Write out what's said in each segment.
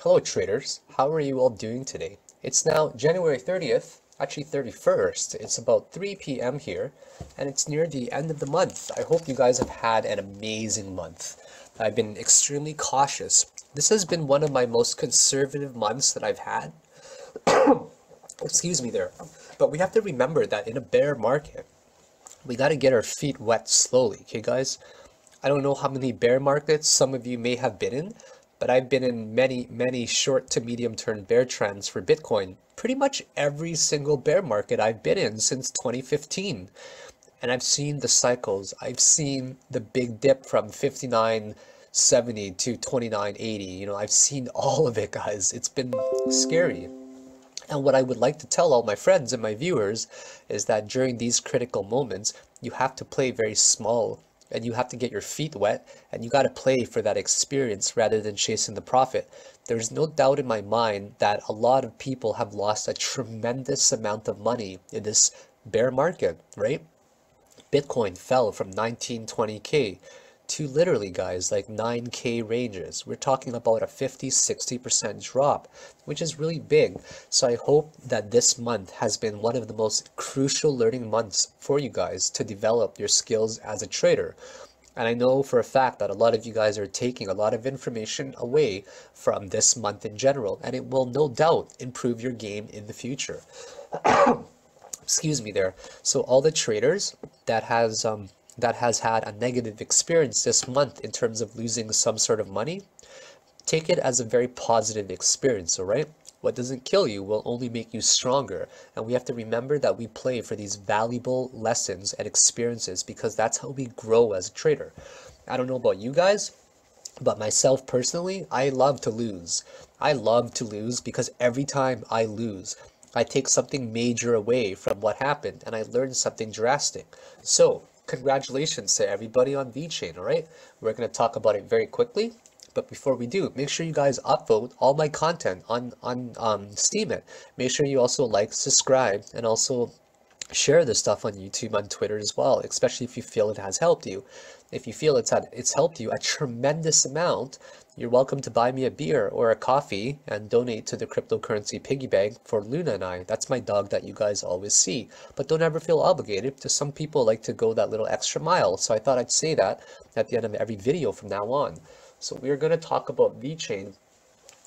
Hello traders, how are you all doing today? It's now January 30th, actually 31st. It's about 3 p.m. here, and it's near the end of the month. I hope you guys have had an amazing month. I've been extremely cautious. This has been one of my most conservative months that I've had. Excuse me there. But we have to remember that in a bear market, we got to get our feet wet slowly, okay guys? I don't know how many bear markets some of you may have been in, but I've been in many short to medium term bear trends for Bitcoin. Pretty much every single bear market I've been in since 2015. And I've seen the cycles. I've seen the big dip from 59.70 to 29.80. I've seen all of it, guys. It's been scary. And what I would like to tell all my friends and my viewers is that during these critical moments, you have to play very small and you have to get your feet wet and you got to play for that experience rather than chasing the profit. There's no doubt in my mind that a lot of people have lost a tremendous amount of money in this bear market, right? Bitcoin fell from 19-20K to literally, guys, like 9K ranges. We're talking about a 50-60% drop, which is really big. So I hope that this month has been one of the most crucial learning months for you guys to develop your skills as a trader. And I know for a fact that a lot of you guys are taking a lot of information away from this month in general, and it will no doubt improve your game in the future. Excuse me there. So all the traders that has had a negative experience this month in terms of losing some sort of money, take it as a very positive experience, all right? What doesn't kill you will only make you stronger. And we have to remember that we play for these valuable lessons and experiences because that's how we grow as a trader. I don't know about you guys, but myself personally, I love to lose. I love to lose because every time I lose, I take something major away from what happened and I learn something drastic. So, congratulations to everybody on VeChain, all right? We're going to talk about it very quickly, but before we do, make sure you guys upvote all my content on Steemit. Make sure you also like, subscribe, and also share this stuff on YouTube, on Twitter as well, especially if you feel it has helped you. If you feel it's helped you a tremendous amount, you're welcome to buy me a beer or a coffee and donate to the cryptocurrency piggy bank for Luna and I. That's my dog that you guys always see. But don't ever feel obligated. To some people like to go that little extra mile. So I thought I'd say that at the end of every video from now on. So we're going to talk about VeChain.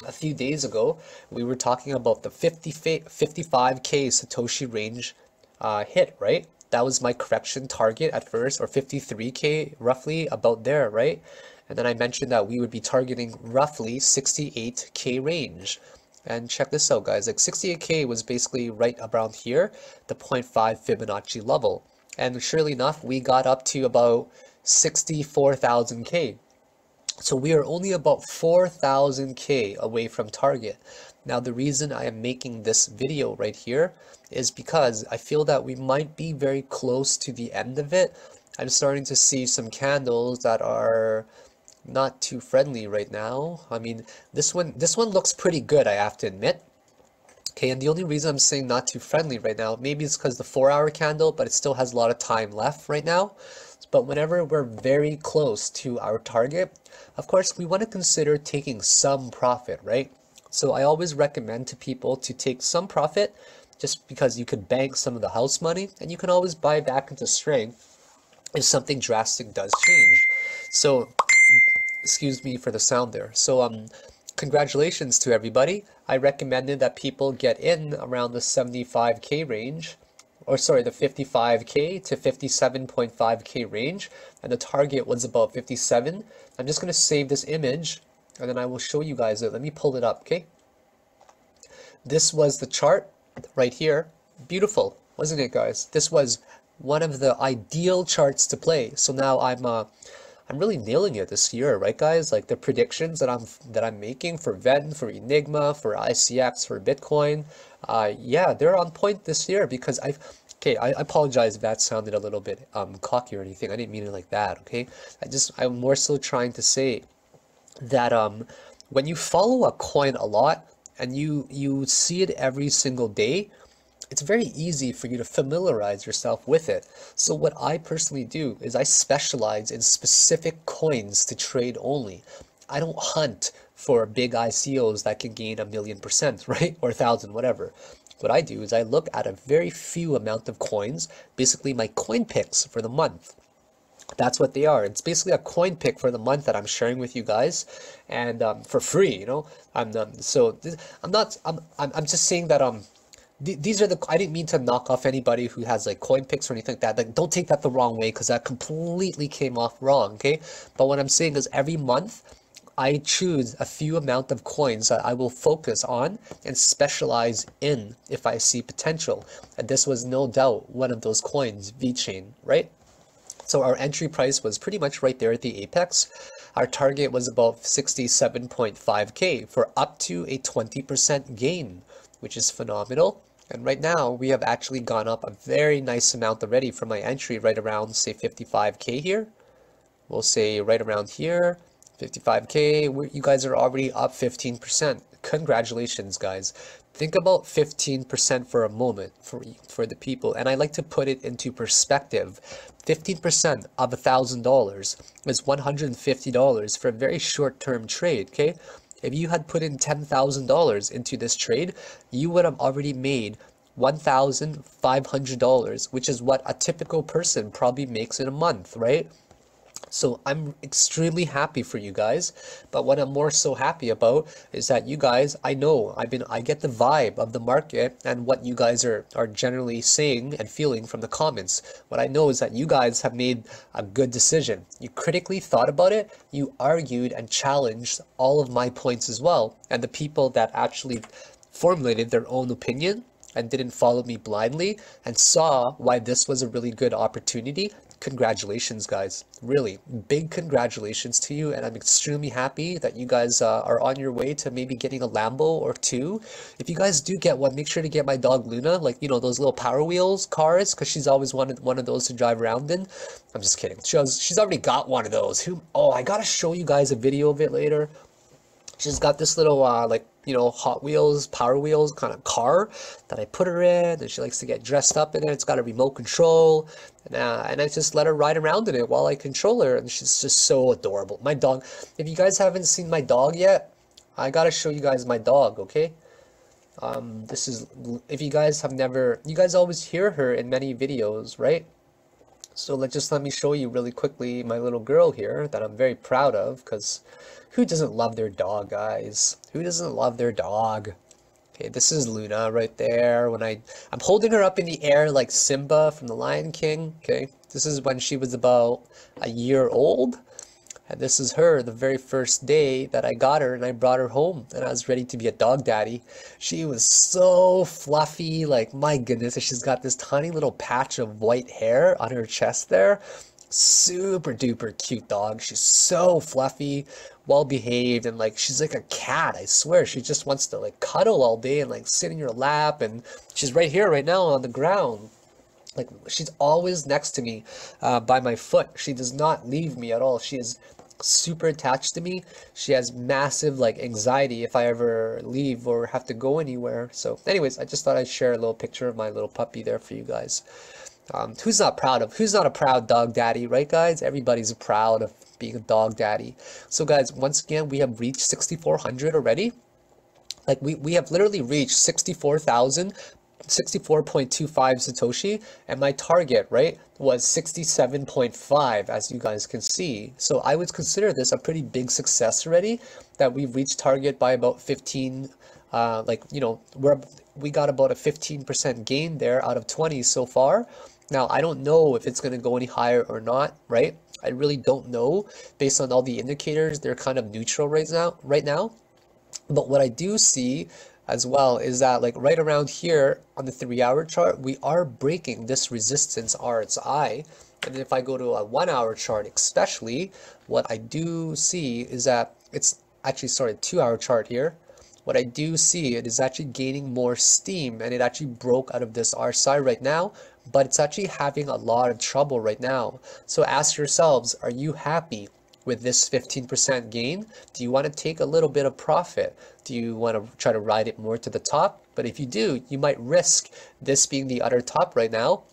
A few days ago, we were talking about the 55K Satoshi range hit, right? That was my correction target at first, or 53K, roughly about there, right? And then I mentioned that we would be targeting roughly 68K range. And check this out, guys, like 68K was basically right around here, the 0.5 Fibonacci level. And surely enough, we got up to about 64,000K. So we are only about 4,000K away from target. Now, the reason I am making this video right here is because I feel that we might be very close to the end of it. I'm starting to see some candles that are not too friendly right now. I mean, this one looks pretty good, I have to admit. Okay, and the only reason I'm saying not too friendly right now, maybe it's because the 4-hour candle, but it still has a lot of time left right now. But whenever we're very close to our target, of course, we want to consider taking some profit, right? So I always recommend to people to take some profit just because you could bank some of the house money and you can always buy back into strength if something drastic does change. So, excuse me for the sound there. So, congratulations to everybody. I recommended that people get in around the 75K range, or sorry, the 55K to 57.5K range, and the target was about 57. I'm just going to save this image, and then I will show you guys it. Let me pull it up, okay? This was the chart right here. Beautiful, wasn't it, guys? This was one of the ideal charts to play. So now I'm really nailing it this year, right, guys? Like the predictions that I'm making for VEN, for Enigma, for ICX, for Bitcoin, yeah, they're on point this year because I apologize if that sounded a little bit cocky or anything. I didn't mean it like that, okay? I'm more so trying to say that when you follow a coin a lot and you see it every single day, it's very easy for you to familiarize yourself with it. So what I personally do is I specialize in specific coins to trade only. I don't hunt for big ICOs that can gain 1,000,000%, right? Or 1,000, whatever. What I do is I look at a very few amount of coins, basically my coin picks for the month. That's what they are. It's basically a coin pick for the month that I'm sharing with you guys, and for free. I'm just saying that these are the. I didn't mean to knock off anybody who has like coin picks or anything like that. Like, don't take that the wrong way, because that completely came off wrong. Okay, but what I'm saying is every month I choose a few amount of coins that I will focus on and specialize in if I see potential. And this was no doubt one of those coins, VeChain, right? So our entry price was pretty much right there at the apex. Our target was about 67.5K for up to a 20% gain, which is phenomenal. And right now we have actually gone up a very nice amount already from my entry, right around, say, 55K here. We'll say right around here, 55K. You guys are already up 15%. Congratulations, guys. Think about 15% for a moment for the people, and I like to put it into perspective. 15% of $1,000 is $150 for a very short-term trade, okay? If you had put in $10,000 into this trade, you would have already made $1,500, which is what a typical person probably makes in a month, right? So I'm extremely happy for you guys, but what I'm more so happy about is that you guys, I get the vibe of the market and what you guys are generally saying and feeling from the comments. What I know is that you guys have made a good decision. You critically thought about it, you argued and challenged all of my points as well, and the people that actually formulated their own opinion and didn't follow me blindly and saw why this was a really good opportunity. Congratulations, guys. Really big congratulations to you, and I'm extremely happy that you guys are on your way to maybe getting a Lambo or two. If you guys do get one, make sure to get my dog Luna, like, you know, those little Power Wheels cars, because she's always wanted one of those to drive around in. I'm just kidding. She's already got one of those. Oh, I gotta show you guys a video of it later. She's got this little like, you know, Hot Wheels, Power Wheels kind of car that I put her in, and she likes to get dressed up in it. It's got a remote control, and I just let her ride around in it while I control her, and she's just so adorable. My dog, if you guys haven't seen my dog yet, I gotta show you guys my dog, okay? If you guys have never, you guys always hear her in many videos, right? So let me show you really quickly my little girl here that I'm very proud of, because who doesn't love their dog, guys? Who doesn't love their dog? Okay, this is Luna right there. I'm holding her up in the air like Simba from the Lion King. Okay, this is when she was about a year old. And this is her, the very first day that I got her and I brought her home and I was ready to be a dog daddy. She was so fluffy, like, my goodness. She's got this tiny little patch of white hair on her chest there. Super duper cute dog. She's so fluffy, well behaved, and like, she's like a cat, I swear. She just wants to like cuddle all day and like sit in your lap, and she's right here right now on the ground. Like, she's always next to me by my foot. She does not leave me at all. She is super attached to me. She has massive like anxiety if I ever leave or have to go anywhere. So anyways, I just thought I'd share a little picture of my little puppy there for you guys. Who's not a proud dog daddy, right, guys? Everybody's proud of being a dog daddy. So guys, once again, we have reached 6,400 already. Like, we have literally reached 64,000, 64.25 Satoshi, and my target, right, was 67.5, as you guys can see. So I would consider this a pretty big success already, that we've reached target by about 15, like, you know, we got about a 15% gain there out of 20 so far. Now, I don't know if it's going to go any higher or not, right? I really don't know. Based on all the indicators, they're kind of neutral right now. But what I do see as well is that, like, right around here on the 3-hour chart, we are breaking this resistance RSI. And if I go to a 1-hour chart especially, what I do see is that it's actually, sorry, 2-hour chart here. What I do see, it is actually gaining more steam, and it actually broke out of this RSI right now, but it's actually having a lot of trouble right now. So ask yourselves, are you happy with this 15% gain? Do you want to take a little bit of profit? Do you want to try to ride it more to the top? But if you do, you might risk this being the utter top right now.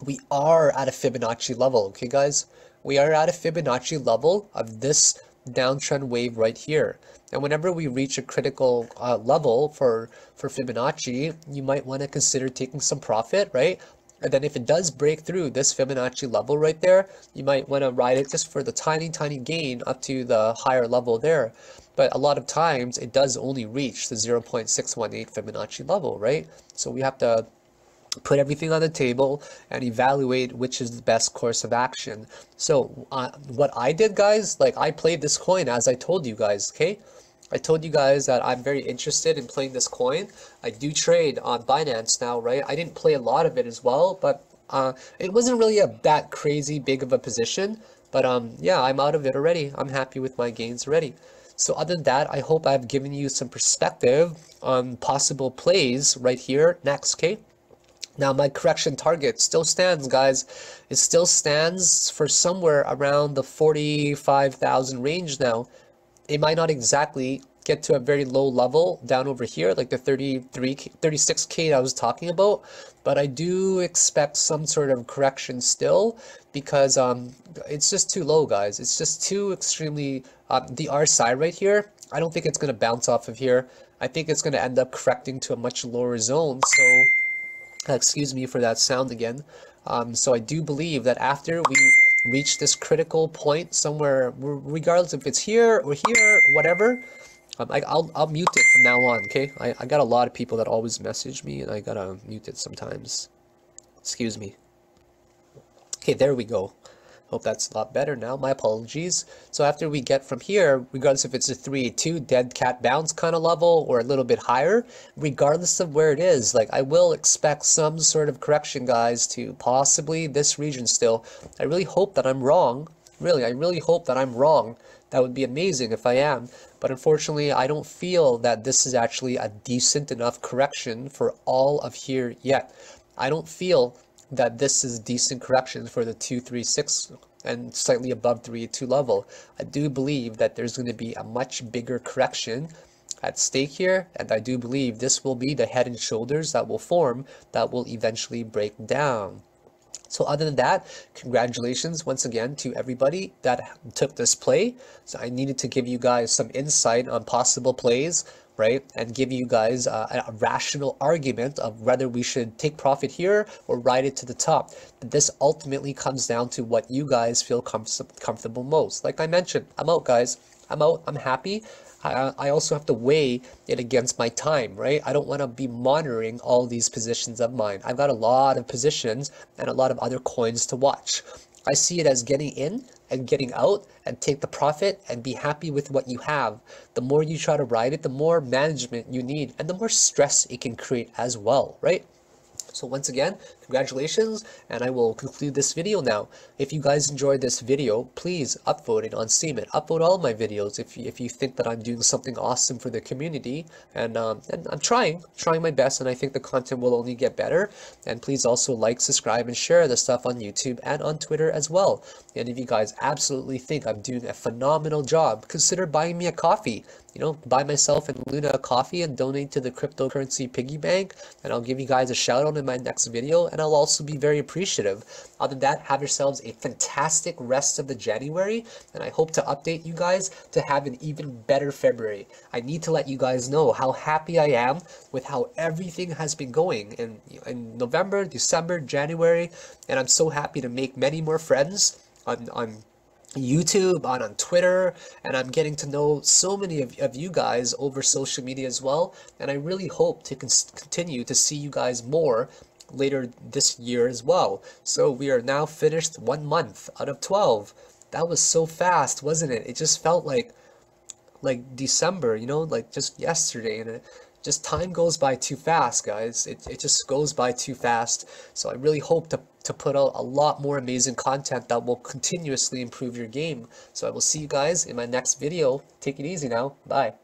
We are at a Fibonacci level, okay, guys? We are at a Fibonacci level of this downtrend wave right here. And whenever we reach a critical level for Fibonacci, you might want to consider taking some profit, right? And then if it does break through this Fibonacci level right there, you might want to ride it just for the tiny, tiny gain up to the higher level there. But a lot of times it does only reach the 0.618 Fibonacci level, right? So we have to put everything on the table and evaluate which is the best course of action. So what I did, guys, like I played this coin as I told you guys, okay? I told you guys that I'm very interested in playing this coin. I do trade on Binance now, right? I didn't play a lot of it as well, but it wasn't really that crazy big of a position. But yeah, I'm out of it already. I'm happy with my gains already. So other than that, I hope I've given you some perspective on possible plays right here next, okay? Now my correction target still stands, guys. It still stands for somewhere around the 45,000 range now. It might not exactly get to a very low level down over here, like the 36K I was talking about, but I do expect some sort of correction still because it's just too low, guys. It's just too extremely, the RSI right here, I don't think it's going to bounce off of here. I think it's going to end up correcting to a much lower zone, so excuse me for that sound again. So I do believe that after we reach this critical point somewhere, regardless if it's here or here, whatever, I'll mute it from now on, okay? I got a lot of people that always message me, and I gotta mute it sometimes. Excuse me. Okay, there we go. Hope that's a lot better now. My apologies. So after we get from here, regardless if it's a 382 dead cat bounce kind of level or a little bit higher, regardless of where it is, like I will expect some sort of correction, guys, to possibly this region still. I really hope that I'm wrong. Really, I really hope that I'm wrong. That would be amazing if I am. But unfortunately, I don't feel that this is actually a decent enough correction for all of here yet. I don't feel that this is decent correction for the 236 and slightly above 382 level. I do believe that there's going to be a much bigger correction at stake here, and I do believe this will be the head and shoulders that will form that will eventually break down. So other than that, congratulations once again to everybody that took this play. So I needed to give you guys some insight on possible plays, right? And give you guys a rational argument of whether we should take profit here or ride it to the top. But this ultimately comes down to what you guys feel comfortable most. Like I mentioned, I'm out, guys. I'm out. I'm happy. I also have to weigh it against my time, right? I don't want to be monitoring all these positions of mine. I've got a lot of positions and a lot of other coins to watch. I see it as getting in and getting out and take the profit and be happy with what you have. The more you try to ride it, the more management you need and the more stress it can create as well, right? So once again, congratulations, and I will conclude this video now. If you guys enjoyed this video, please upvote it on Steam and upvote all my videos if you think that I'm doing something awesome for the community. And I'm trying my best, and I think the content will only get better. And please also like, subscribe, and share the stuff on YouTube and on Twitter as well. And if you guys absolutely think I'm doing a phenomenal job, consider buying me a coffee. You know, buy myself and Luna a coffee and donate to the cryptocurrency piggy bank, and I'll give you guys a shout out in my next video, and I'll also be very appreciative. Other than that, have yourselves a fantastic rest of the January, and I hope to update you guys to have an even better February. I need to let you guys know how happy I am with how everything has been going in November, December, January, and I'm so happy to make many more friends on YouTube, on Twitter, and I'm getting to know so many of you guys over social media as well, and I really hope to continue to see you guys more later this year as well. So we are now finished 1 month out of 12. That was so fast, wasn't it? It just felt like December, you know, like just yesterday, and just time goes by too fast, guys. It just goes by too fast. So I really hope to put out a lot more amazing content that will continuously improve your game. So I will see you guys in my next video. Take it easy now. Bye.